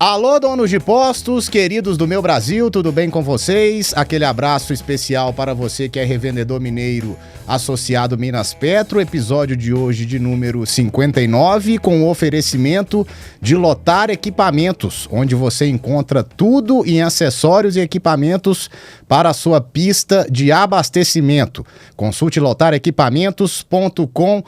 Alô, donos de postos, queridos do meu Brasil, tudo bem com vocês? Aquele abraço especial para você que é revendedor mineiro associado Minas Petro, episódio de hoje de número 59, com o oferecimento de Lotar Equipamentos, onde você encontra tudo em acessórios e equipamentos para a sua pista de abastecimento. Consulte lotarequipamentos.com.br.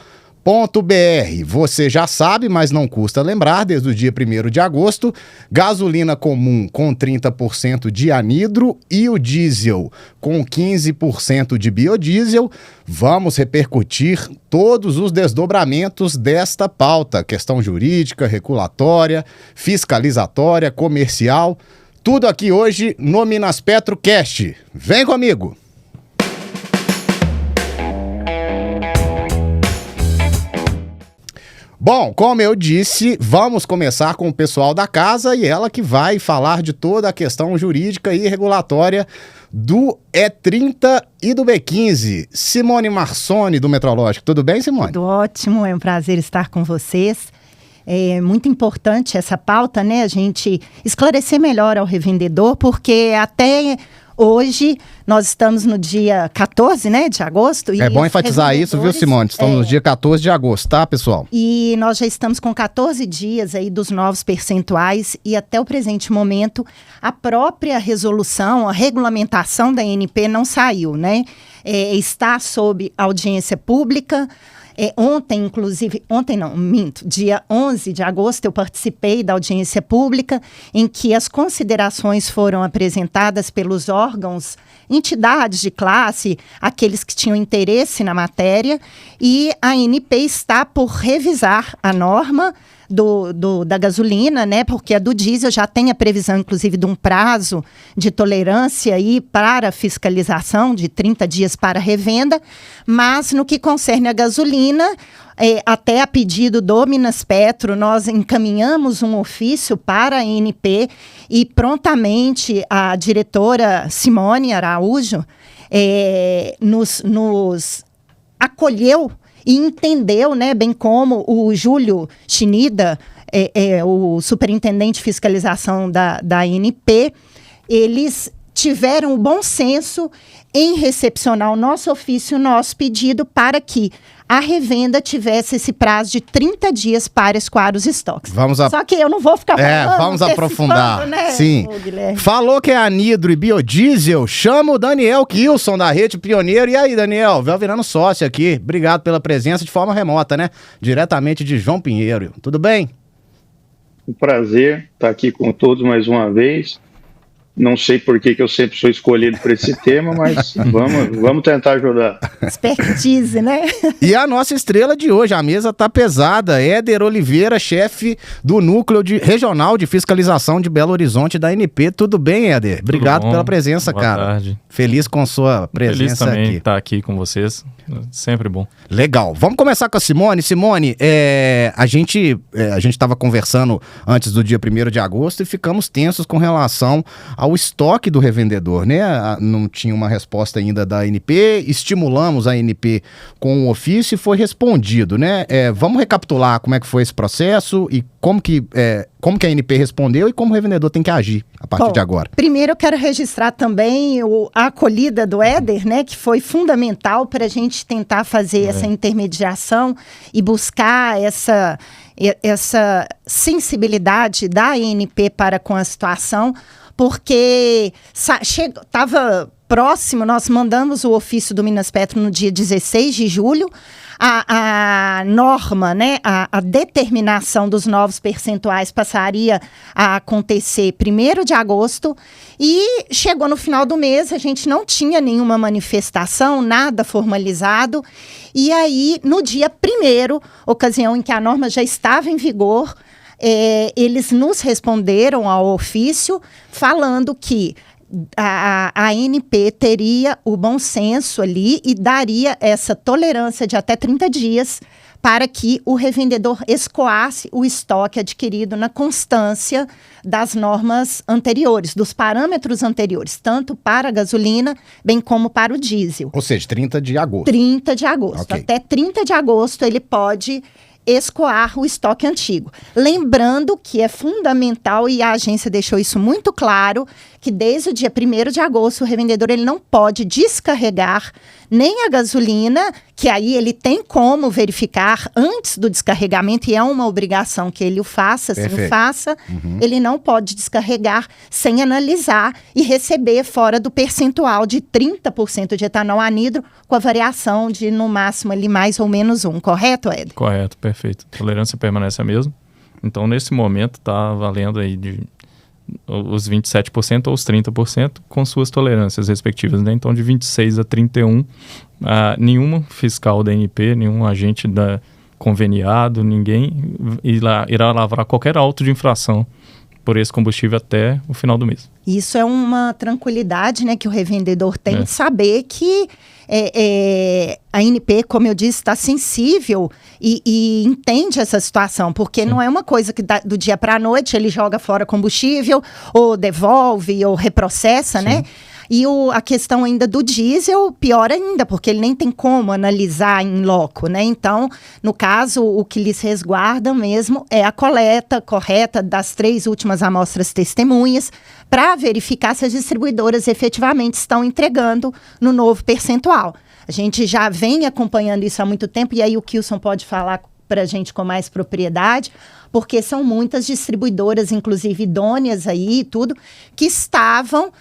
Você já sabe, mas não custa lembrar, desde o dia 1º de agosto, gasolina comum com 30% de anidro e o diesel com 15% de biodiesel. Vamos repercutir todos os desdobramentos desta pauta, questão jurídica, regulatória, fiscalizatória, comercial, tudo aqui hoje no Minas Petro Cast. Vem comigo! Bom, como eu disse, vamos começar com o pessoal da casa e ela que vai falar de toda a questão jurídica e regulatória do E30 e do B15. Simone Marconi, do Metrológico. Tudo bem, Simone? Tudo ótimo, é um prazer estar com vocês. É muito importante essa pauta, né? A gente esclarecer melhor ao revendedor, porque até hoje nós estamos no dia 14, né, de agosto. É bom enfatizar isso, viu, Simone? Estamos no dia 14 de agosto, tá, pessoal? E nós já estamos com 14 dias aí dos novos percentuais e até o presente momento a própria resolução, a regulamentação da ANP não saiu, né? Está sob audiência pública. Ontem, inclusive, dia 11 de agosto, eu participei da audiência pública em que as considerações foram apresentadas pelos órgãos, entidades de classe, aqueles que tinham interesse na matéria, e a ANP está por revisar a norma da gasolina, né? Porque a do diesel já tem a previsão, inclusive, de um prazo de tolerância aí para fiscalização de 30 dias para revenda, mas no que concerne a gasolina, até a pedido do Minas Petro, nós encaminhamos um ofício para a ANP e prontamente a diretora Simone Araújo nos acolheu e entendeu, né, bem como o Júlio Chinida, o superintendente de fiscalização da ANP, eles tiveram o bom senso em recepcionar o nosso ofício, o nosso pedido, para que a revenda tivesse esse prazo de 30 dias para escoar os estoques. Só que eu não vou ficar falando. Vamos aprofundar. Né, sim. Falou que é anidro e biodiesel, chama o Daniel Kilson da Rede Pioneiro. E aí, Daniel? Vai virando sócio aqui. Obrigado pela presença de forma remota, né? Diretamente de João Pinheiro. Tudo bem? Um prazer estar aqui com todos mais uma vez. Não sei por que eu sempre sou escolhido para esse tema, mas vamos tentar ajudar. Expertise, né? E a nossa estrela de hoje, a mesa tá pesada. Éder Oliveira, chefe do Núcleo Regional de Fiscalização de Belo Horizonte da ANP. Tudo bem, Éder? Obrigado pela presença, Boa cara. Tarde. Feliz com sua presença aqui. Feliz também estar aqui com vocês. Sempre bom. Legal. Vamos começar com a Simone. Simone, a gente estava conversando antes do dia 1º de agosto e ficamos tensos com relação ao estoque do revendedor, né? Não tinha uma resposta ainda da ANP, estimulamos a ANP com um ofício e foi respondido, né? Vamos recapitular como é que foi esse processo e como que a ANP respondeu e como o revendedor tem que agir a partir de agora. Primeiro eu quero registrar também a acolhida do Éder, né, que foi fundamental para a gente tentar fazer essa intermediação e buscar essa sensibilidade da ANP para com a situação, porque estava próximo, nós mandamos o ofício do Minas Petro no dia 16 de julho, a norma, né, a determinação dos novos percentuais passaria a acontecer 1º de agosto e chegou no final do mês, a gente não tinha nenhuma manifestação, nada formalizado, e aí no dia 1º, ocasião em que a norma já estava em vigor, eles nos responderam ao ofício falando que a ANP teria o bom senso ali e daria essa tolerância de até 30 dias para que o revendedor escoasse o estoque adquirido na constância das normas anteriores, dos parâmetros anteriores, tanto para a gasolina, bem como para o diesel. Ou seja, 30 de agosto. 30 de agosto. Okay. Até 30 de agosto ele pode escoar o estoque antigo. Lembrando que é fundamental, e a agência deixou isso muito claro, que desde o dia 1º de agosto o revendedor ele não pode descarregar nem a gasolina, que aí ele tem como verificar antes do descarregamento, e é uma obrigação que ele o faça, assim o faça, ele não pode descarregar sem analisar e receber fora do percentual de 30% de etanol anidro, com a variação de no máximo ali mais ou menos 1, correto, Ed? Correto, perfeito. A tolerância permanece a mesma. Então, nesse momento, está valendo aí os 27% ou os 30% com suas tolerâncias respectivas, né? Então, de 26 a 31, nenhum fiscal da ANP, nenhum agente conveniado, ninguém irá lavrar qualquer auto de infração por esse combustível até o final do mês. Isso é uma tranquilidade, né, que o revendedor tem de saber que a ANP, como eu disse, está sensível e entende essa situação, porque não é uma coisa que do dia para a noite ele joga fora combustível, ou devolve, ou reprocessa, né? E a questão ainda do diesel, pior ainda, porque ele nem tem como analisar em loco, né? Então, no caso, o que lhes resguarda mesmo é a coleta correta das 3 últimas amostras testemunhas, para verificar se as distribuidoras efetivamente estão entregando no novo percentual. A gente já vem acompanhando isso há muito tempo, e aí o Kilson pode falar para a gente com mais propriedade, porque são muitas distribuidoras, inclusive idôneas aí e tudo, que estavam,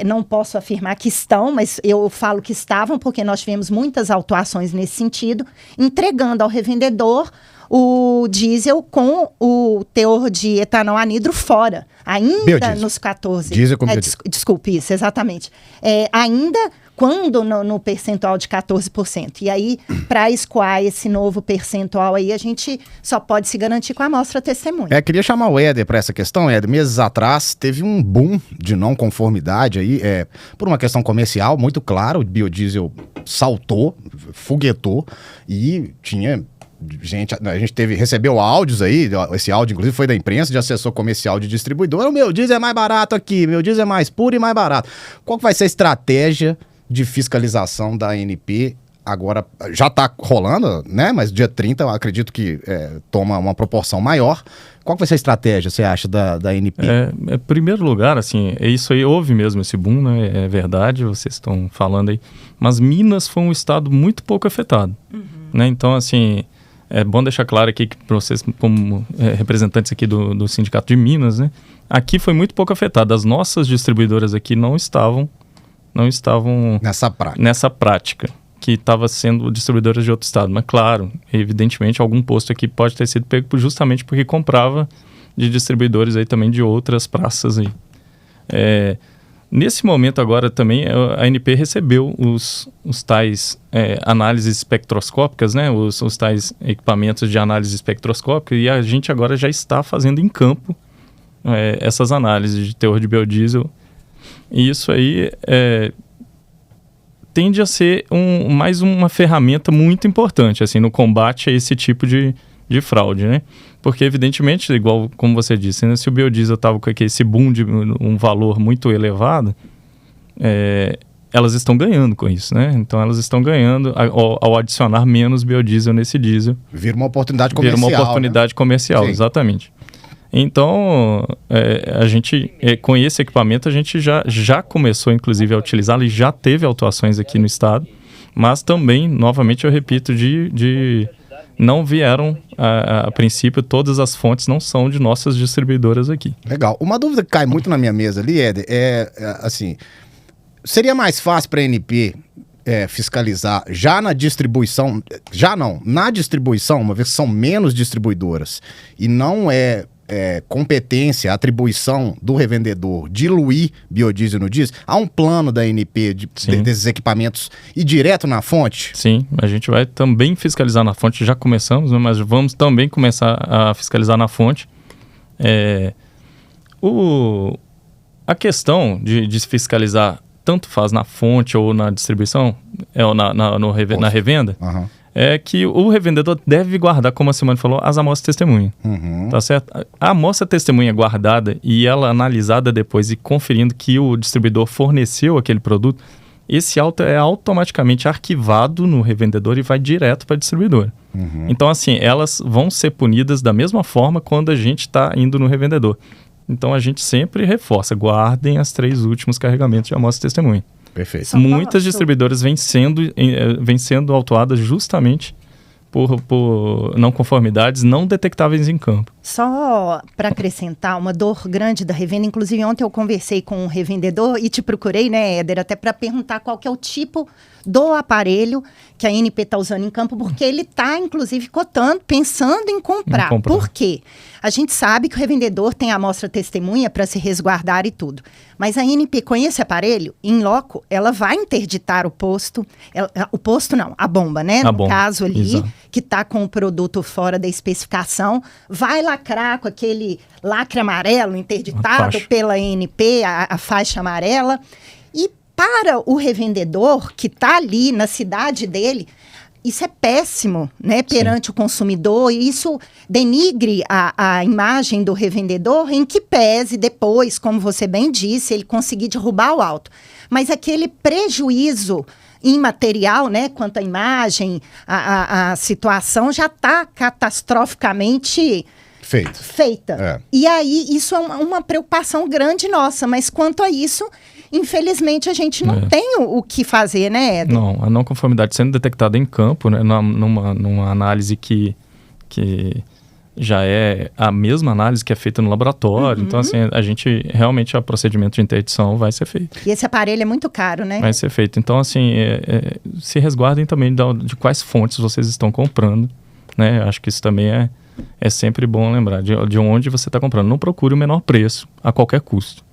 não posso afirmar que estão, mas eu falo que estavam, porque nós tivemos muitas autuações nesse sentido, entregando ao revendedor o diesel com o teor de etanol anidro fora, ainda biodiesel. Nos 14. Diesel com biodiesel. Desculpe, isso, exatamente. Ainda quando no percentual de 14%. E aí, para escoar esse novo percentual aí, a gente só pode se garantir com a amostra testemunha. Queria chamar o Éder para essa questão, Éder. Meses atrás teve um boom de não conformidade aí, por uma questão comercial, muito claro, o biodiesel saltou, foguetou, e tinha gente, a gente recebeu áudios aí, esse áudio inclusive foi da imprensa, de assessor comercial de distribuidor: o meu diesel é mais barato aqui, meu diesel é mais puro e mais barato. Qual que vai ser a estratégia de fiscalização da ANP? Agora já está rolando, né? Mas dia 30 eu acredito que toma uma proporção maior. Qual que vai ser a estratégia, você acha, da ANP? Em primeiro lugar, assim, isso aí, houve mesmo esse boom, né? É verdade, vocês estão falando aí. Mas Minas foi um estado muito pouco afetado, né? Então, assim, é bom deixar claro aqui que para vocês, como representantes aqui do Sindicato de Minas, né? Aqui foi muito pouco afetado. As nossas distribuidoras aqui não estavam nessa prática, que estava sendo distribuidoras de outro estado. Mas, claro, evidentemente, algum posto aqui pode ter sido pego justamente porque comprava de distribuidores aí também de outras praças aí. Nesse momento agora também, a ANP recebeu os tais análises espectroscópicas, né? Os tais equipamentos de análise espectroscópica, e a gente agora já está fazendo em campo essas análises de teor de biodiesel. E isso aí tende a ser mais uma ferramenta muito importante assim, no combate a esse tipo de fraude, né? Porque, evidentemente, igual como você disse, né, se o biodiesel estava com esse boom de um valor muito elevado, elas estão ganhando com isso, né? Então, elas estão ganhando ao adicionar menos biodiesel nesse diesel. Vira uma oportunidade comercial. Vira uma oportunidade comercial, exatamente. Então, a gente, com esse equipamento, a gente já começou, inclusive, a utilizá-lo, e já teve autuações aqui no estado, mas também, novamente, eu repito, não vieram, a princípio, todas as fontes não são de nossas distribuidoras aqui. Legal. Uma dúvida que cai muito na minha mesa ali, Éder, assim, seria mais fácil para a ANP fiscalizar já na distribuição, na distribuição, uma vez que são menos distribuidoras, e não competência, atribuição do revendedor diluir biodiesel no diesel? Há um plano da ANP desses equipamentos ir direto na fonte? Sim, a gente vai também fiscalizar na fonte, já começamos, né, mas vamos também começar a fiscalizar na fonte. A questão de se fiscalizar tanto faz na fonte ou na distribuição, ou na revenda, é que o revendedor deve guardar, como a Simone falou, as amostras testemunha. Tá certo? A amostra testemunha guardada e ela analisada depois e conferindo que o distribuidor forneceu aquele produto, esse auto é automaticamente arquivado no revendedor e vai direto para a distribuidora. Então, assim, elas vão ser punidas da mesma forma quando a gente está indo no revendedor. Então, a gente sempre reforça, guardem as 3 últimos carregamentos de amostra de testemunha. Perfeito. Muitas distribuidoras vêm sendo autuadas justamente por não conformidades não detectáveis em campo. Só para acrescentar, uma dor grande da revenda, inclusive ontem eu conversei com um revendedor e te procurei, né, Éder, até para perguntar qual que é o tipo do aparelho que a ANP está usando em campo, porque ele está, inclusive, cotando, pensando em comprar. Por quê? A gente sabe que o revendedor tem a amostra testemunha para se resguardar e tudo. Mas a ANP, com esse aparelho, em loco, ela vai interditar o posto. O posto não, a bomba, né? No caso ali, exato, que está com o produto fora da especificação, vai lacrar com aquele lacre amarelo interditado pela ANP, a faixa amarela. E para o revendedor que está ali na cidade dele, isso é péssimo, né, perante Sim. o consumidor, e isso denigre a imagem do revendedor, em que pese depois, como você bem disse, ele conseguir derrubar o auto. Mas aquele prejuízo imaterial, né, quanto à imagem, a situação já está catastroficamente feita. É. E aí, isso é uma preocupação grande nossa, mas quanto a isso, infelizmente, a gente não tem o que fazer, né, Éder? Não, a não conformidade sendo detectada em campo, né, numa análise que já é a mesma análise que é feita no laboratório. Então, assim, a gente realmente, o procedimento de interdição vai ser feito. E esse aparelho é muito caro, né? Vai ser feito. Então, assim, se resguardem também de quais fontes vocês estão comprando, né? Acho que isso também é sempre bom lembrar de onde você está comprando. Não procure o menor preço a qualquer custo.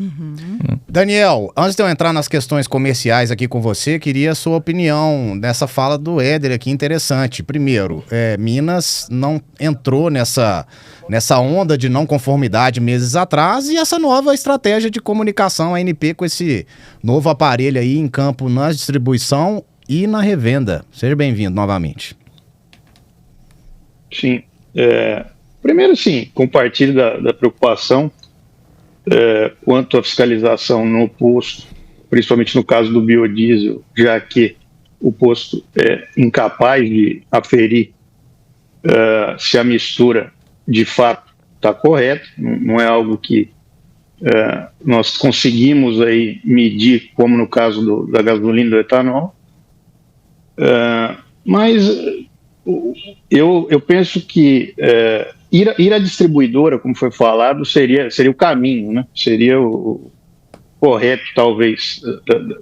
Daniel, antes de eu entrar nas questões comerciais aqui com você, queria a sua opinião nessa fala do Éder aqui, interessante. Primeiro, Minas não entrou nessa onda de não conformidade meses atrás, e essa nova estratégia de comunicação, a ANP, com esse novo aparelho aí em campo na distribuição e na revenda. Seja bem-vindo novamente. Sim. Primeiro, sim, compartilho da preocupação quanto à fiscalização no posto, principalmente no caso do biodiesel, já que o posto é incapaz de aferir se a mistura de fato está correta. Não é algo que nós conseguimos aí medir, como no caso da gasolina e do etanol, mas eu penso que ir à distribuidora, como foi falado, seria o caminho, né? Seria o correto, talvez,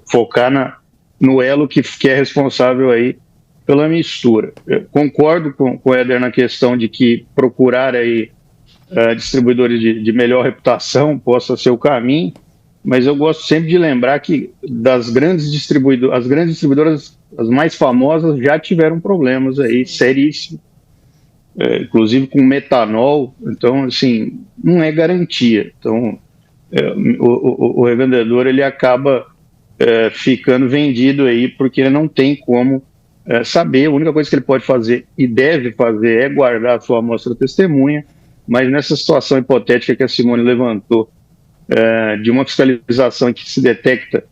focar no elo que é responsável aí pela mistura. Eu concordo com o Éder na questão de que procurar aí distribuidores de melhor reputação possa ser o caminho, mas eu gosto sempre de lembrar que as grandes distribuidoras, as mais famosas, já tiveram problemas aí seríssimos, inclusive com metanol. Então, assim, não é garantia. Então, o revendedor, ele acaba ficando vendido aí, porque ele não tem como saber. A única coisa que ele pode fazer e deve fazer é guardar a sua amostra testemunha, mas nessa situação hipotética que a Simone levantou, de uma fiscalização que se detecta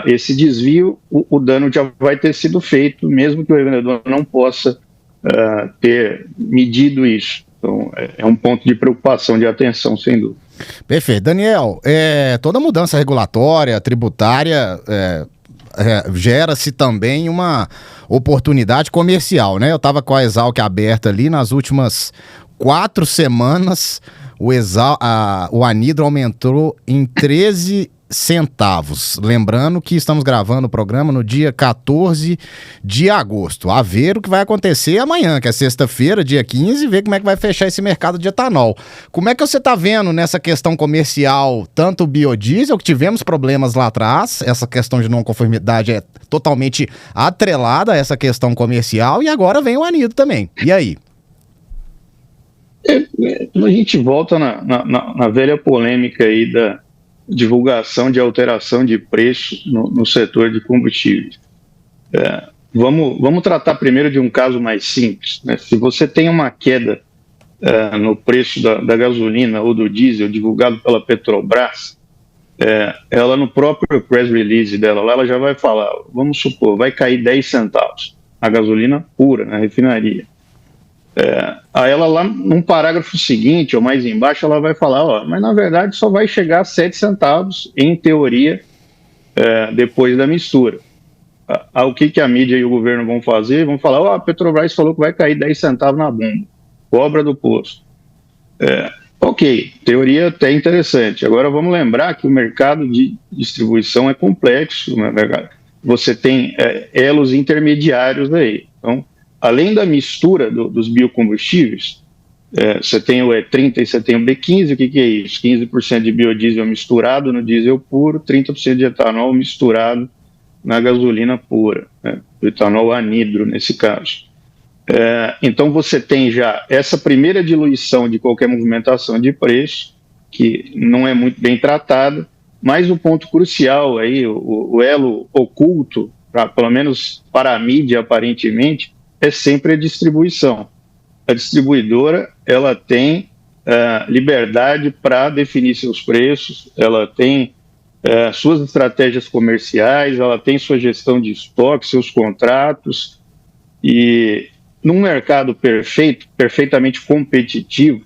esse desvio, o dano já vai ter sido feito, mesmo que o revendedor não possa ter medido isso. Então, é um ponto de preocupação, de atenção, sem dúvida. Perfeito. Daniel, toda mudança regulatória, tributária, gera-se também uma oportunidade comercial, né? Eu estava com a Exalc aberta ali nas últimas 4 semanas. O anidro aumentou em 13 centavos. Lembrando que estamos gravando o programa no dia 14 de agosto. A ver o que vai acontecer amanhã, que é sexta-feira, dia 15, ver como é que vai fechar esse mercado de etanol. Como é que você está vendo nessa questão comercial, tanto o biodiesel, que tivemos problemas lá atrás, essa questão de não conformidade é totalmente atrelada a essa questão comercial, e agora vem o anidro também. E aí? A gente volta na velha polêmica aí da divulgação de alteração de preço no setor de combustíveis. Vamos tratar primeiro de um caso mais simples, né? Se você tem uma queda no preço da gasolina ou do diesel divulgado pela Petrobras, ela no próprio press release dela, lá ela já vai falar, vamos supor, vai cair 10 centavos a gasolina pura na refinaria. Aí ela lá num parágrafo seguinte, ou mais embaixo, ela vai falar, mas na verdade só vai chegar a 7 centavos, em teoria, depois da mistura. O que a mídia e o governo vão fazer? Vão falar, a Petrobras falou que vai cair 10 centavos na bomba, cobra do posto. Ok, teoria até interessante. Agora vamos lembrar que o mercado de distribuição é complexo, né? Você tem elos intermediários aí. Então, além da mistura dos biocombustíveis, você tem o E30 e você tem o B15, o que é isso? 15% de biodiesel misturado no diesel puro, 30% de etanol misturado na gasolina pura, né? O etanol anidro nesse caso. Então você tem já essa primeira diluição de qualquer movimentação de preço, que não é muito bem tratada, mas o ponto crucial aí, o elo oculto, pelo menos para a mídia aparentemente, é sempre a distribuição. A distribuidora, ela tem liberdade para definir seus preços, ela tem suas estratégias comerciais, ela tem sua gestão de estoque, seus contratos, e num mercado perfeitamente competitivo,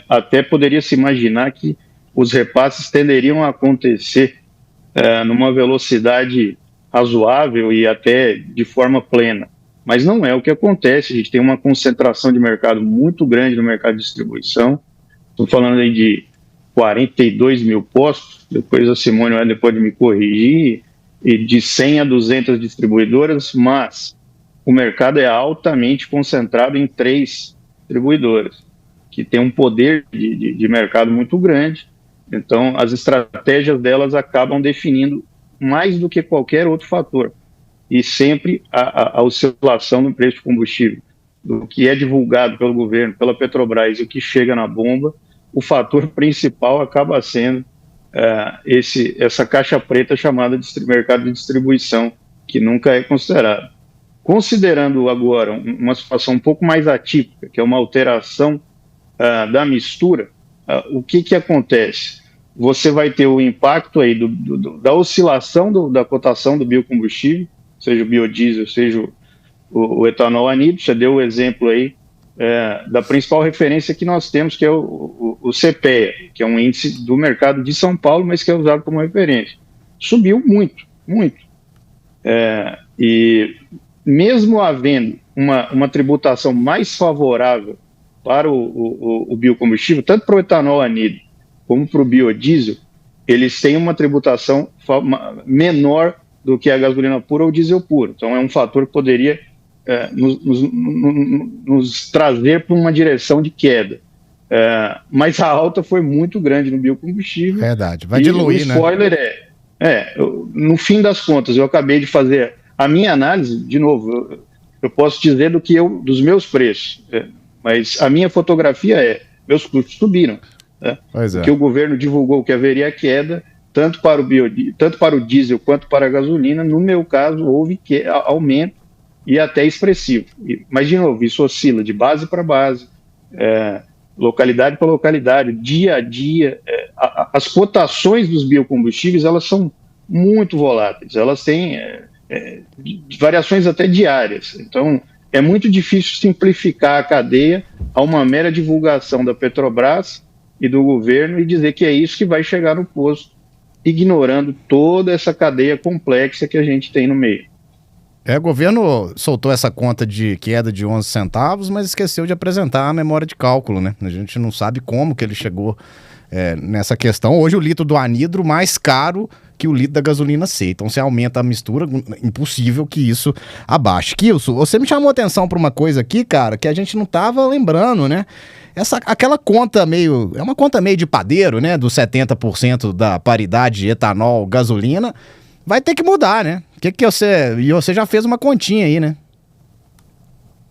até poderia se imaginar que os repasses tenderiam a acontecer numa velocidade razoável e até de forma plena. Mas não é o que acontece. A gente tem uma concentração de mercado muito grande no mercado de distribuição. Estou falando aí de 42 mil postos, depois a Simone pode me corrigir, e de 100 a 200 distribuidoras, mas o mercado é altamente concentrado em 3 distribuidoras, que têm um poder de mercado muito grande. Então, as estratégias delas acabam definindo mais do que qualquer outro fator. E sempre a oscilação no preço de combustível, do que é divulgado pelo governo, pela Petrobras e o que chega na bomba, o fator principal acaba sendo essa caixa preta chamada de mercado de distribuição, que nunca é considerado. Considerando agora uma situação um pouco mais atípica, que é uma alteração da mistura, o que acontece? Você vai ter o impacto aí da oscilação da cotação do biocombustível, seja o biodiesel, seja o etanol anidro. Você deu o exemplo aí da principal referência que nós temos, que é o CPEA, que é um índice do mercado de São Paulo, mas que é usado como referência. Subiu muito, muito. E mesmo havendo uma tributação mais favorável para o biocombustível, tanto para o etanol anidro como para o biodiesel, eles têm uma tributação menor do que a gasolina pura ou diesel puro. Então é um fator que poderia nos trazer para uma direção de queda. Mas a alta foi muito grande no biocombustível. Verdade, vai diluir, né? O spoiler no fim das contas, eu acabei de fazer a minha análise, de novo, eu posso dizer dos meus preços, mas a minha fotografia meus custos subiram. Porque o governo divulgou que haveria queda, tanto para o diesel quanto para a gasolina. No meu caso, houve aumento e até expressivo. Mas, de novo, isso oscila de base para base, localidade para localidade, dia a dia. As cotações dos biocombustíveis, elas são muito voláteis, elas têm variações até diárias. Então, é muito difícil simplificar a cadeia a uma mera divulgação da Petrobras e do governo e dizer que é isso que vai chegar no posto, ignorando toda essa cadeia complexa que a gente tem no meio. O governo soltou essa conta de queda de 11 centavos, mas esqueceu de apresentar a memória de cálculo, né? A gente não sabe como que ele chegou nessa questão. Hoje o litro do anidro mais caro que o litro da gasolina C. Então você aumenta a mistura, impossível que isso abaixe. Kilson, você me chamou atenção para uma coisa aqui, cara, que a gente não tava lembrando, né? Aquela conta é uma conta meio de padeiro, né? Dos 70% da paridade etanol-gasolina, vai ter que mudar, né? Você já fez uma continha aí, né?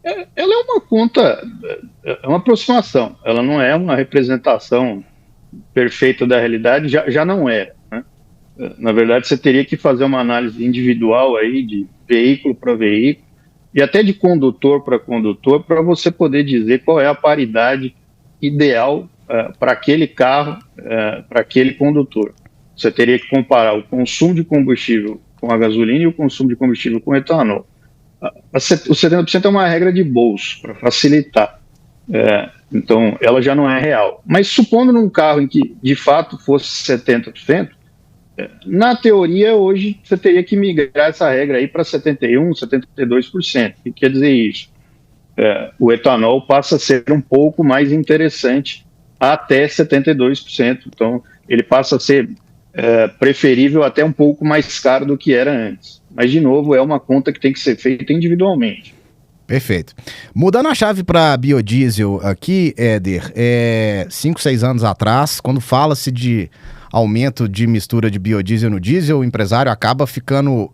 Ela é uma conta, é uma aproximação. Ela não é uma representação perfeita da realidade, já não era, né? Na verdade, você teria que fazer uma análise individual aí de veículo para veículo, e até de condutor para condutor, para você poder dizer qual é a paridade ideal para aquele carro, para aquele condutor. Você teria que comparar o consumo de combustível com a gasolina e o consumo de combustível com o etanol. O 70% é uma regra de bolso, para facilitar. Então, ela já não é real. Mas supondo num carro em que, de fato, fosse 70%, na teoria, hoje, você teria que migrar essa regra aí para 71%, 72%. O que quer dizer isso? O etanol passa a ser um pouco mais interessante até 72%. Então, ele passa a ser preferível até um pouco mais caro do que era antes. Mas, de novo, é uma conta que tem que ser feita individualmente. Perfeito. Mudando a chave para biodiesel aqui, Éder, 5, 6 anos atrás, quando fala-se de aumento de mistura de biodiesel no diesel, o empresário acaba ficando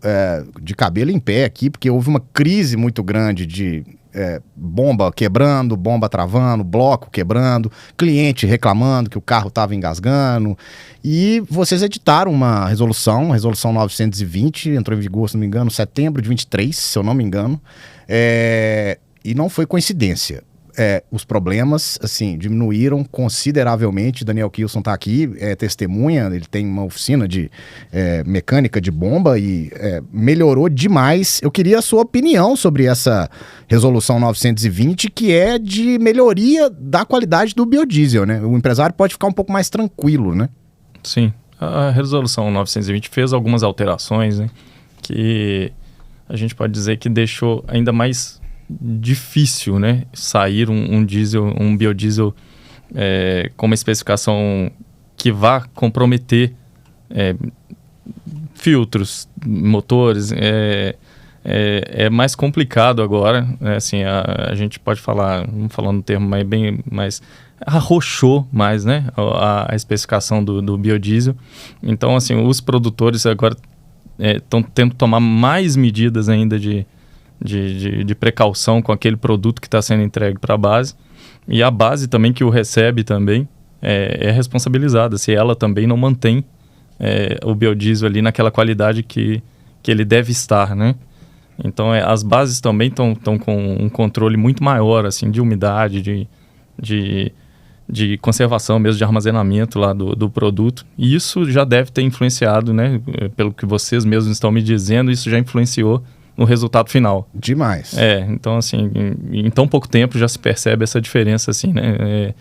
de cabelo em pé aqui, porque houve uma crise muito grande de bomba quebrando, bomba travando, bloco quebrando, cliente reclamando que o carro estava engasgando, e vocês editaram uma resolução 920, entrou em vigor, se não me engano, setembro de 23, se eu não me engano, e não foi coincidência. Os problemas, assim, diminuíram consideravelmente. Daniel Kilson está aqui, testemunha, ele tem uma oficina de mecânica de bomba e melhorou demais. Eu queria a sua opinião sobre essa resolução 920, que é de melhoria da qualidade do biodiesel, né? O empresário pode ficar um pouco mais tranquilo, né? Sim, a resolução 920 fez algumas alterações, né, que a gente pode dizer que deixou ainda mais difícil, né, sair um biodiesel com uma especificação que vá comprometer filtros, motores. É mais complicado agora, né? Assim, a gente pode falar, vamos falando um termo bem mais, arrochou mais, né, a especificação do biodiesel. Então, assim, os produtores agora estão tendo que tomar mais medidas ainda de precaução com aquele produto que está sendo entregue para a base, e a base também que o recebe também é responsabilizada se ela também não mantém o biodiesel ali naquela qualidade que ele deve estar, né? Então as bases também estão com um controle muito maior, assim, de umidade, de conservação mesmo, de armazenamento lá do produto, e isso já deve ter influenciado, né? Pelo que vocês mesmos estão me dizendo, isso já influenciou no resultado final. Demais. Então, assim, em tão pouco tempo já se percebe essa diferença, assim, né?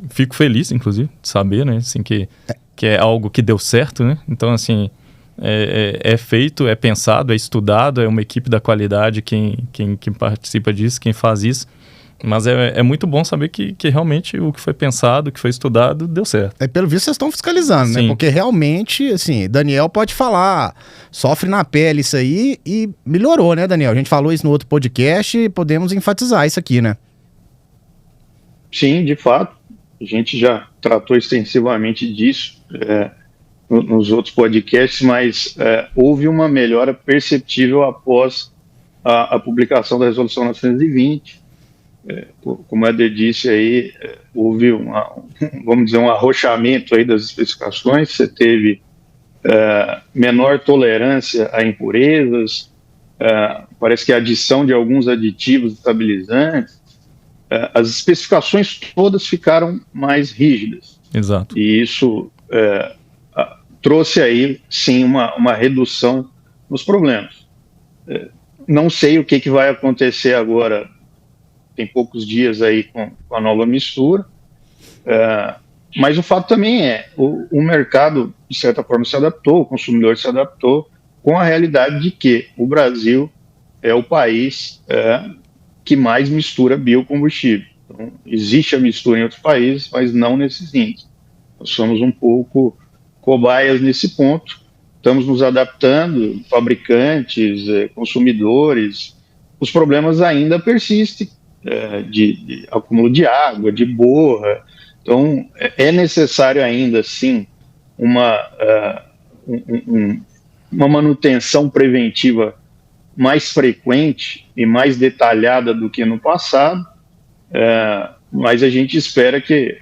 Fico feliz, inclusive, de saber, né? Assim, que é algo que deu certo, né? Então, assim, é feito, é pensado, é estudado, é uma equipe da qualidade quem participa disso, quem faz isso. Mas é muito bom saber que realmente o que foi pensado, o que foi estudado, deu certo. Pelo visto, vocês estão fiscalizando, né? Porque realmente, assim, Daniel pode falar, sofre na pele isso aí e melhorou, né, Daniel? A gente falou isso no outro podcast e podemos enfatizar isso aqui, né? Sim, de fato. A gente já tratou extensivamente disso nos outros podcasts, mas houve uma melhora perceptível após a publicação da resolução 920. Como a Éder disse aí, houve vamos dizer, um arrochamento aí das especificações. Você teve menor tolerância a impurezas, parece que a adição de alguns aditivos estabilizantes, as especificações todas ficaram mais rígidas. Exato. E isso trouxe aí, sim, uma redução nos problemas. Não sei o que vai acontecer agora. Tem poucos dias aí com a nova mistura, mas o fato também o mercado, de certa forma, se adaptou, o consumidor se adaptou com a realidade de que o Brasil é o país que mais mistura biocombustível. Então, existe a mistura em outros países, mas não nesses índices. Nós somos um pouco cobaias nesse ponto, estamos nos adaptando, fabricantes, consumidores, os problemas ainda persistem, de acúmulo de água, de borra. Então, é necessário ainda, sim, uma manutenção preventiva mais frequente e mais detalhada do que no passado, mas a gente espera que,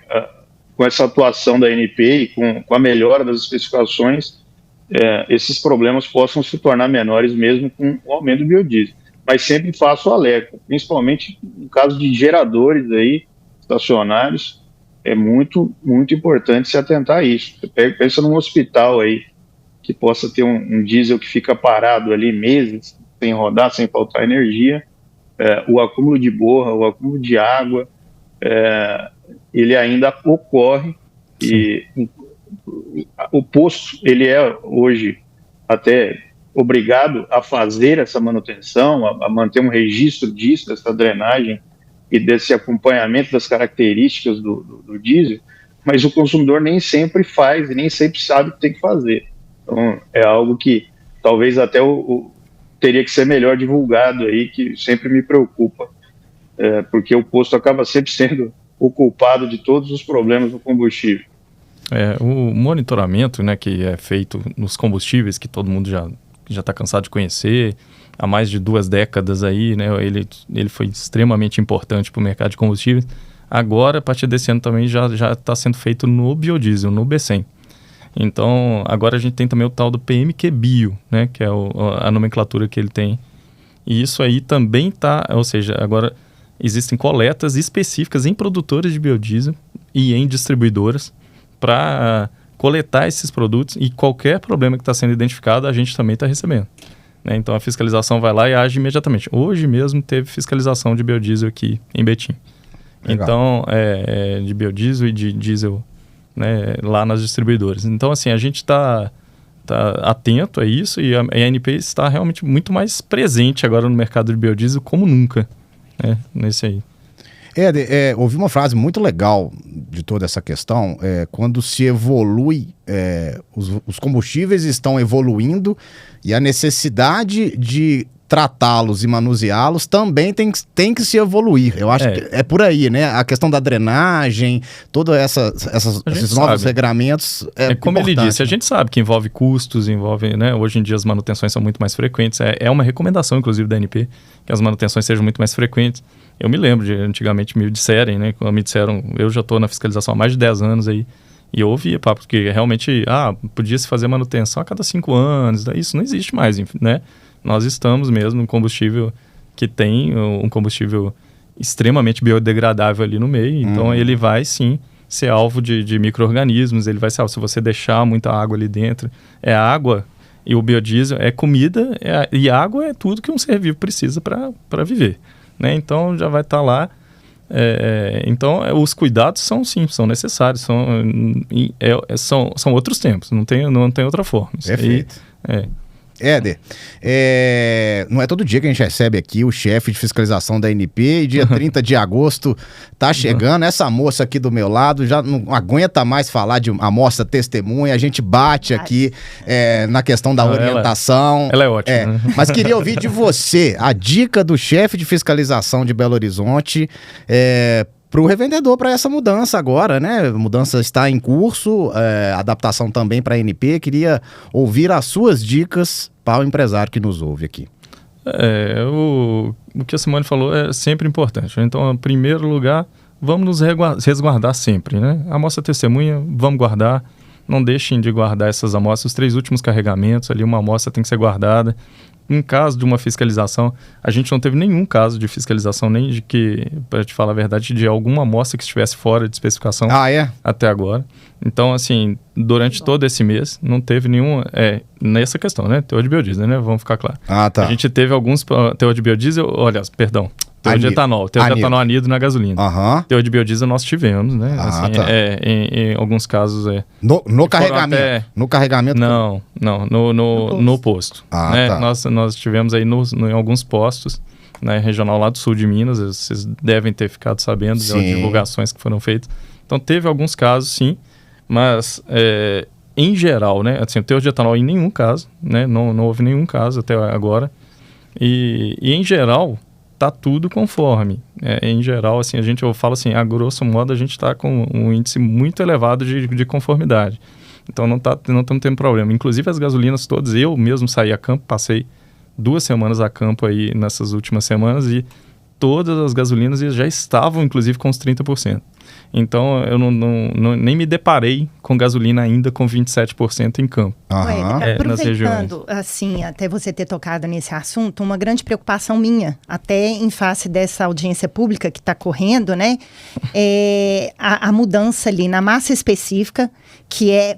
com essa atuação da ANP e com a melhora das especificações, esses problemas possam se tornar menores mesmo com o aumento do biodiesel. Mas sempre faço alerta, principalmente no caso de geradores aí, estacionários, é muito, muito importante se atentar a isso. Você pensa num hospital aí, que possa ter um diesel que fica parado ali meses, sem rodar, sem faltar energia, o acúmulo de borra, o acúmulo de água, ele ainda ocorre. E o posto, ele é hoje até obrigado a fazer essa manutenção, a manter um registro disso, dessa drenagem e desse acompanhamento das características do diesel, mas o consumidor nem sempre faz e nem sempre sabe o que tem que fazer. Então, é algo que talvez até teria que ser melhor divulgado aí, que sempre me preocupa, porque o posto acaba sempre sendo o culpado de todos os problemas do combustível. O monitoramento, né, que é feito nos combustíveis, que todo mundo já está cansado de conhecer, há mais de 2 décadas aí, né, ele foi extremamente importante para o mercado de combustíveis. Agora, a partir desse ano também já está sendo feito no biodiesel, no B100. Então, agora a gente tem também o tal do PMQ-Bio, né, que é a nomenclatura que ele tem. E isso aí também está, ou seja, agora existem coletas específicas em produtores de biodiesel e em distribuidoras para coletar esses produtos, e qualquer problema que está sendo identificado, a gente também está recebendo. Né? Então, a fiscalização vai lá e age imediatamente. Hoje mesmo teve fiscalização de biodiesel aqui em Betim. Legal. Então, de biodiesel e de diesel, né, lá nas distribuidoras. Então, assim, a gente está atento a isso, e a ANP está realmente muito mais presente agora no mercado de biodiesel como nunca, né, nesse aí. Ouvi uma frase muito legal de toda essa questão, quando se evolui, os combustíveis estão evoluindo e a necessidade de tratá-los e manuseá-los também tem que se evoluir. Eu acho que é por aí, né? A questão da drenagem, todos esses novos regramentos. Como ele disse, a gente sabe que envolve custos, né? Hoje em dia as manutenções são muito mais frequentes. É uma recomendação, inclusive, da ANP, que as manutenções sejam muito mais frequentes. Eu me lembro de antigamente me disserem, né? Quando me disseram, eu já estou na fiscalização há mais de 10 anos aí, e eu ouvia, porque realmente, podia se fazer manutenção a cada 5 anos, isso não existe mais, né? Nós estamos mesmo num combustível que tem um combustível extremamente biodegradável ali no meio, então ele vai sim ser alvo de micro-organismos, ele vai ser alvo, se você deixar muita água ali dentro, água, e o biodiesel é comida, e água é tudo que um ser vivo precisa para viver, né? Então já vai estar lá. Então os cuidados são necessários, são outros tempos, não tem outra forma. Perfeito. Éder, não é todo dia que a gente recebe aqui o chefe de fiscalização da ANP, e dia 30 de agosto tá chegando. Essa moça aqui do meu lado já não aguenta mais falar de amostra testemunha, a gente bate aqui na questão da orientação. Ela é ótima. Né? Mas queria ouvir de você a dica do chefe de fiscalização de Belo Horizonte para o revendedor, para essa mudança agora, né? A mudança está em curso, adaptação também para a ANP. Queria ouvir as suas dicas para o empresário que nos ouve aqui. O que a Simone falou é sempre importante. Então, em primeiro lugar, vamos nos resguardar sempre, né? Amostra testemunha, vamos guardar. Não deixem de guardar essas amostras. Os 3 últimos carregamentos ali, uma amostra tem que ser guardada. Em caso de uma fiscalização, a gente não teve nenhum caso de fiscalização, nem de que, para te falar a verdade, de alguma amostra que estivesse fora de especificação até agora. Então, assim, durante todo esse mês, não teve nenhum... nessa questão, né? Teor de biodiesel, né? Vamos ficar claro. Tá. A gente teve alguns teor de biodiesel, teor de etanol. Teor de etanol anido na gasolina. Teor de biodiesel nós tivemos, né? Em alguns casos No carregamento? No carregamento? Não, no posto. Né? Tá. Nós tivemos aí em alguns postos, né, regional lá do sul de Minas, vocês devem ter ficado sabendo de divulgações que foram feitas. Então teve alguns casos, sim, mas em geral, né, assim, o teor de etanol em nenhum caso, né, não houve nenhum caso até agora. E em geral, tá tudo conforme. Em geral, assim, eu falo assim, a grosso modo, a gente está com um índice muito elevado de conformidade. Então não estamos tendo problema. Inclusive as gasolinas todas, eu mesmo saí a campo, passei 2 semanas a campo aí nessas últimas semanas, e todas as gasolinas já estavam, inclusive, com os 30%. Então, eu nem me deparei com gasolina ainda com 27% em campo. Aproveitando, assim, até você ter tocado nesse assunto, uma grande preocupação minha, até em face dessa audiência pública que está correndo, né? A mudança ali na massa específica, que é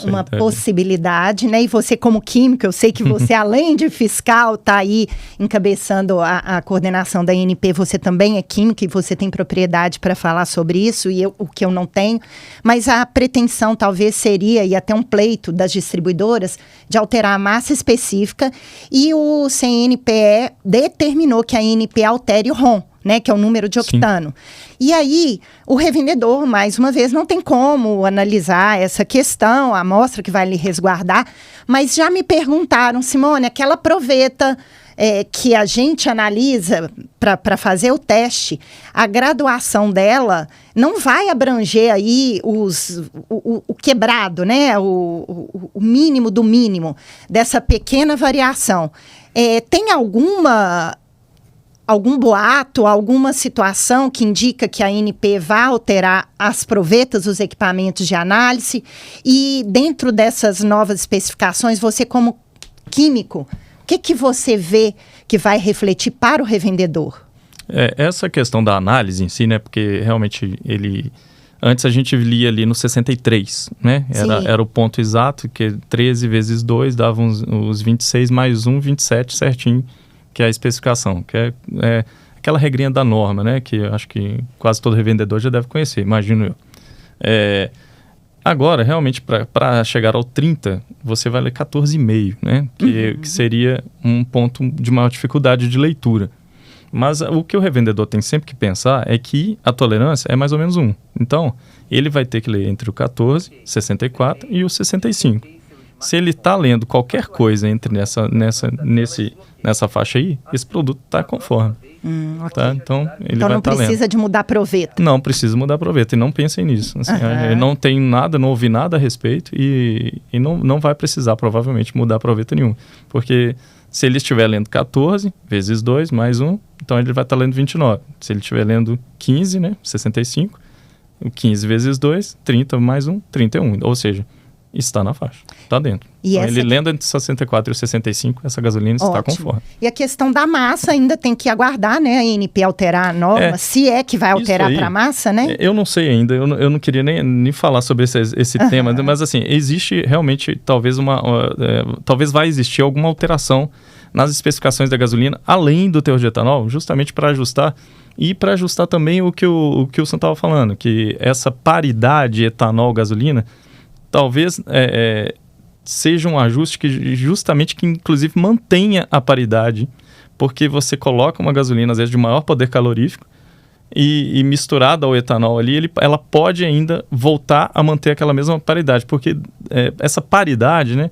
uma possibilidade, né? E você, como químico, eu sei que você, além de fiscal, está aí encabeçando a coordenação da ANP, você também é químico e você tem propriedade para falar sobre isso, e o que eu não tenho. Mas a pretensão talvez seria, e até um pleito das distribuidoras, de alterar a massa específica, e o CNPE determinou que a ANP altere o ROM, né, que é o número de octano. Sim. E aí, o revendedor, mais uma vez, não tem como analisar essa questão, a amostra que vai lhe resguardar, mas já me perguntaram, Simone, aquela proveta que a gente analisa para fazer o teste, a graduação dela não vai abranger aí o quebrado, né, o mínimo do mínimo dessa pequena variação. Tem algum boato, alguma situação que indica que a ANP vai alterar as provetas, os equipamentos de análise? E dentro dessas novas especificações, você como químico, o que você vê que vai refletir para o revendedor? Essa questão da análise em si, né? Porque realmente antes a gente lia ali no 63, né? Era o ponto exato, que 13 vezes 2 dava os 26 mais 1, 27 certinho, que é a especificação, que é aquela regrinha da norma, né? Que eu acho que quase todo revendedor já deve conhecer, imagino eu. Agora, realmente, para chegar ao 30, você vai ler 14,5, né? Que seria um ponto de maior dificuldade de leitura. Mas o que o revendedor tem sempre que pensar é que a tolerância é mais ou menos 1. Então, ele vai ter que ler entre o 14, 64 e o 65. Se ele está lendo qualquer coisa entre nessa faixa aí, esse produto está conforme. Okay. Tá? Então, ele vai não estar lendo. Precisa de mudar proveta. Não precisa mudar proveta, e não pensem nisso. Assim, não tem nada, não ouvi nada a respeito e não vai precisar, provavelmente, mudar proveta nenhuma. Porque se ele estiver lendo 14 vezes 2 mais 1, então ele vai estar lendo 29. Se ele estiver lendo 15, né, 65, 15 vezes 2, 30 mais 1, 31. Ou seja, está na faixa, está dentro. Então, ele lendo entre 64 e 65, essa gasolina está conforme. E a questão da massa ainda tem que aguardar, né? A ANP alterar a norma, se é que vai alterar para a massa, né? Eu não sei ainda, eu não queria nem falar sobre esse tema, mas assim, existe realmente, talvez vai existir alguma alteração nas especificações da gasolina, além do teor de etanol, justamente para ajustar, e para ajustar também o que o Wilson estava falando, que essa paridade etanol-gasolina, talvez seja um ajuste que inclusive mantenha a paridade, porque você coloca uma gasolina às vezes de maior poder calorífico e misturada ao etanol ali, ela pode ainda voltar a manter aquela mesma paridade, porque essa paridade, né,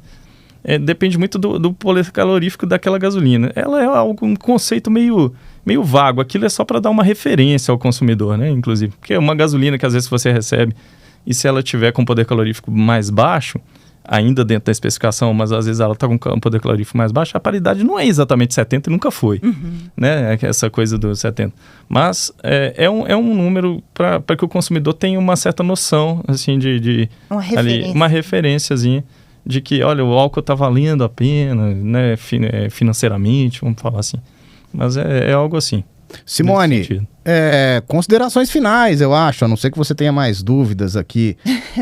depende muito do poder calorífico daquela gasolina. Ela é um conceito meio vago, aquilo é só para dar uma referência ao consumidor, né, inclusive, porque é uma gasolina que às vezes você recebe, e se ela tiver com poder calorífico mais baixo, ainda dentro da especificação, mas às vezes ela está com um poder calorífico mais baixo, a paridade não é exatamente 70 e nunca foi, né? Essa coisa do 70. Mas é um número para que o consumidor tenha uma certa noção, assim, de uma referênciazinha de que, olha, o álcool está valendo a pena, né? Financeiramente, vamos falar assim. Mas é algo assim. Simone, considerações finais, eu acho, a não ser que você tenha mais dúvidas aqui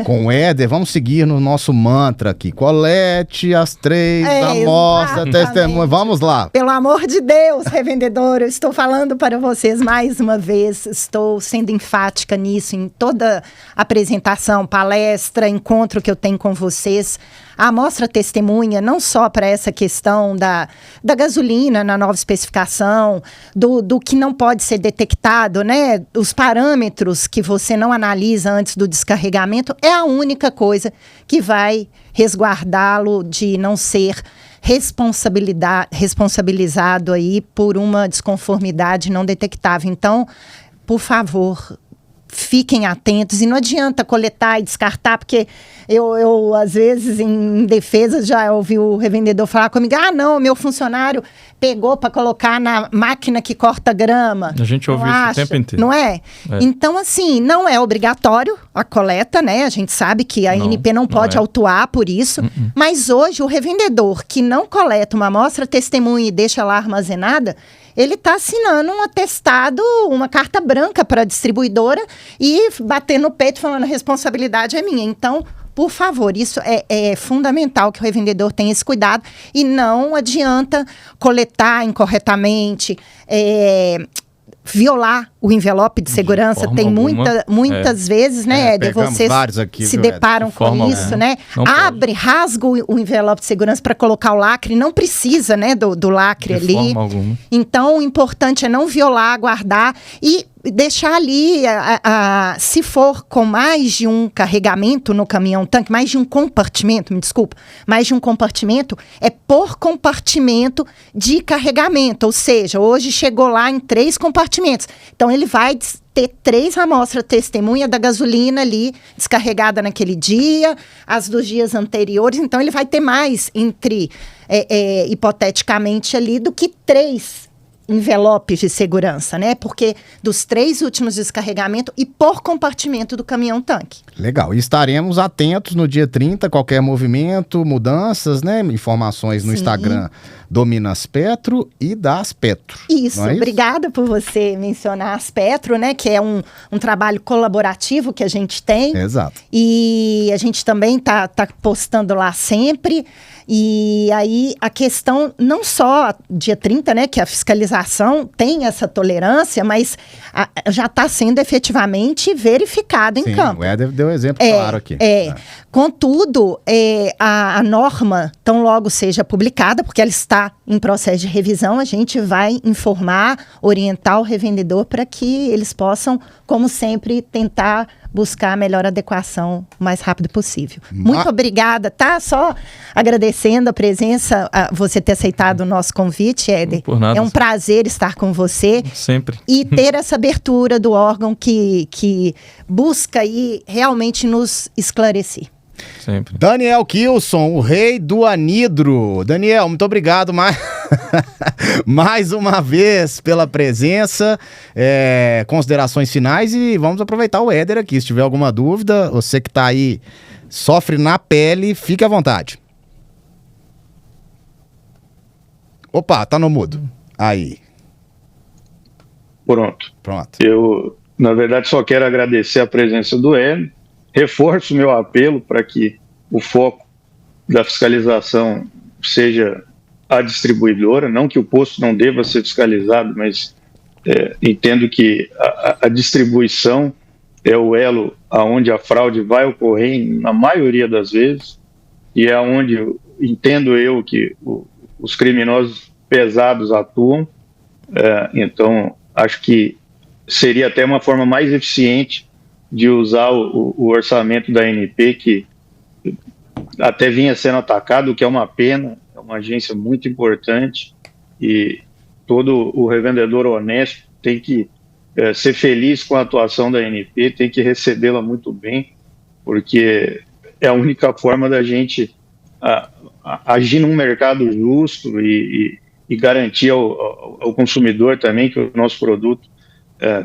com o Éder. Vamos seguir no nosso mantra aqui. Colete as 3, amostra, testemunha. Vamos lá. Pelo amor de Deus, revendedor, eu estou falando para vocês mais uma vez, estou sendo enfática nisso em toda apresentação, palestra, encontro que eu tenho com vocês. A amostra testemunha, não só para essa questão da gasolina na nova especificação, do que não pode ser detectado, né? Os parâmetros que você não analisa antes do descarregamento, é a única coisa que vai resguardá-lo de não ser responsabilizado aí por uma desconformidade não detectável. Então, por favor, fiquem atentos, e não adianta coletar e descartar, porque eu às vezes, em defesa, já ouvi o revendedor falar comigo, não, meu funcionário pegou para colocar na máquina que corta grama. A gente ouve isso o tempo inteiro. Não é? Então, assim, não é obrigatório a coleta, né? A gente sabe que a ANP não pode autuar por isso, mas hoje o revendedor que não coleta uma amostra testemunha e deixa lá armazenada, ele está assinando um atestado, uma carta branca para a distribuidora e bater no peito falando a responsabilidade é minha. Então, por favor, isso é fundamental que o revendedor tenha esse cuidado e não adianta coletar incorretamente, violar o envelope de segurança. Tem muitas vezes, né, Éder, vocês aqui, se deparam com isso, né? Abre, rasga o envelope de segurança para colocar o lacre, não precisa, né, do lacre ali. De forma alguma. Então, o importante é não violar, guardar e deixar ali, se for com mais de um carregamento no caminhão-tanque, mais de um compartimento, mais de um compartimento, é por compartimento de carregamento, ou seja, hoje chegou lá em 3 compartimentos. Então, ele vai ter 3 amostras testemunha da gasolina ali descarregada naquele dia, as dos dias anteriores, então ele vai ter mais hipoteticamente ali, do que 3 envelopes de segurança, né? Porque dos 3 últimos descarregamentos e por compartimento do caminhão-tanque. Legal. E estaremos atentos no dia 30, qualquer movimento, mudanças, né? Informações no Instagram do Minas Petro e da Aspetro. Isso. Obrigada por você mencionar a Aspetro, né? Que é um trabalho colaborativo que a gente tem. Exato. E a gente também tá postando lá sempre. E aí a questão, não só dia 30, né, que a fiscalização tem essa tolerância, mas já está sendo efetivamente verificado em campo. O Éder deu exemplo claro aqui. Contudo, a norma, tão logo seja publicada, porque ela está em processo de revisão, a gente vai informar, orientar o revendedor para que eles possam, como sempre, tentar buscar a melhor adequação o mais rápido possível. Muito obrigada, tá? Só agradecendo a presença, você ter aceitado o nosso convite, Éder. Por nada. É um prazer estar com você. Sempre. E ter essa abertura do órgão que busca aí realmente nos esclarecer. Sempre. Daniel Kilson, o rei do anidro. Daniel, muito obrigado mais uma vez pela presença, considerações finais, e vamos aproveitar o Éder aqui. Se tiver alguma dúvida, você que está aí, sofre na pele, fique à vontade. Opa, tá no mudo. Aí. Pronto. Eu, na verdade, só quero agradecer a presença do Éder. Reforço o meu apelo para que o foco da fiscalização seja a distribuidora, não que o posto não deva ser fiscalizado, mas entendo que a distribuição é o elo aonde a fraude vai ocorrer na maioria das vezes, e é onde entendo eu que os criminosos pesados atuam. Então acho que seria até uma forma mais eficiente de usar o orçamento da ANP, que até vinha sendo atacado, o que é uma pena. É uma agência muito importante e todo o revendedor honesto tem que ser feliz com a atuação da ANP, tem que recebê-la muito bem, porque é a única forma da gente agir num mercado justo e garantir ao consumidor também que o nosso produto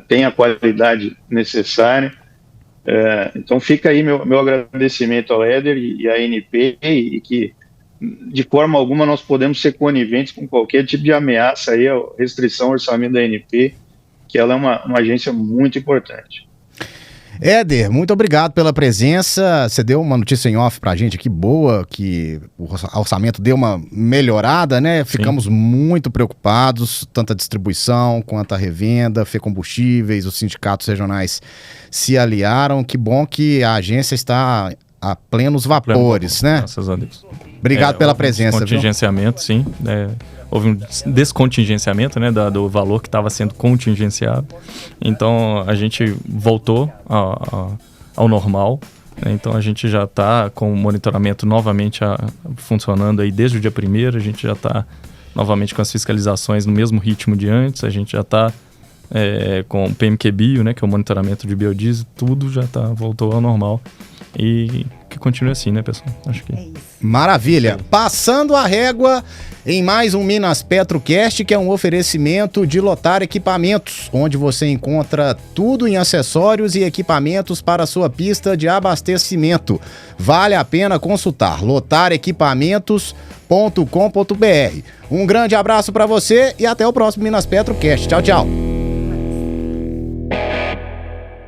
tem a qualidade necessária. Então fica aí meu agradecimento ao Éder e à ANP, e que de forma alguma nós podemos ser coniventes com qualquer tipo de ameaça aí, a restrição ao orçamento da ANP, que ela é uma agência muito importante. Éder, muito obrigado pela presença. Você deu uma notícia em off pra gente aqui boa, que o orçamento deu uma melhorada, né? Ficamos muito preocupados, tanto a distribuição quanto a revenda, Fecombustíveis, os sindicatos regionais se aliaram. Que bom que a agência está a plenos vapores, né? Graças a Deus. Obrigado pela presença. Contingenciamento, sim. Houve um descontingenciamento, né, do valor que estava sendo contingenciado. Então, a gente voltou ao normal. Né? Então, a gente já está com o monitoramento novamente funcionando aí desde o dia 1º. A gente já está novamente com as fiscalizações no mesmo ritmo de antes. A gente já está com o PMQ-Bio, né, que é o monitoramento de biodiesel. Tudo já voltou ao normal. E que continue assim, né, pessoal? Acho que... Maravilha. Passando a régua em mais um Minas PetroCast, que é um oferecimento de Lotar Equipamentos, onde você encontra tudo em acessórios e equipamentos para a sua pista de abastecimento. Vale a pena consultar lotarequipamentos.com.br. Um grande abraço para você e até o próximo Minas PetroCast. Tchau, tchau.